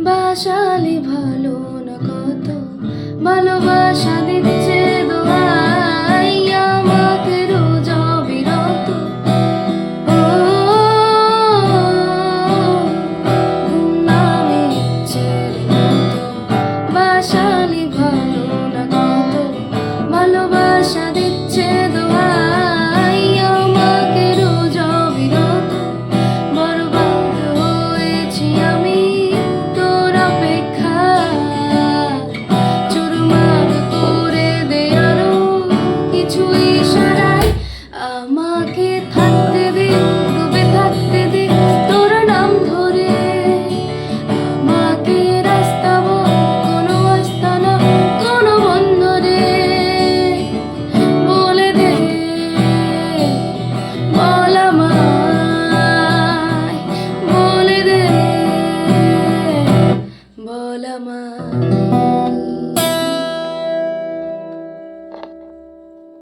বাসালি ভালো না কত ভালোবাসা দিচ্ছে দোহাই আমাকে রোজ অবিরত। ও নামে ইচ্ছের মতো বাসালি ভালো না কত ভালোবাসা দিচ্ছে দোহাই আমাকে রোজ অবিরত। বরবাদ হয়েছি আমি তোর অপেক্ষায়, চুরমার করে দে আরো কিছু ইশারায়। আমাকে থাকতে দে, ডুবে থাকতে দে তোর নাম ধরে। আমাকে রাস্তা বল, কোনো আস্তানা কোনো বন্দরে। বলে দে, বল আমায়, বলে দে, বল আমায়।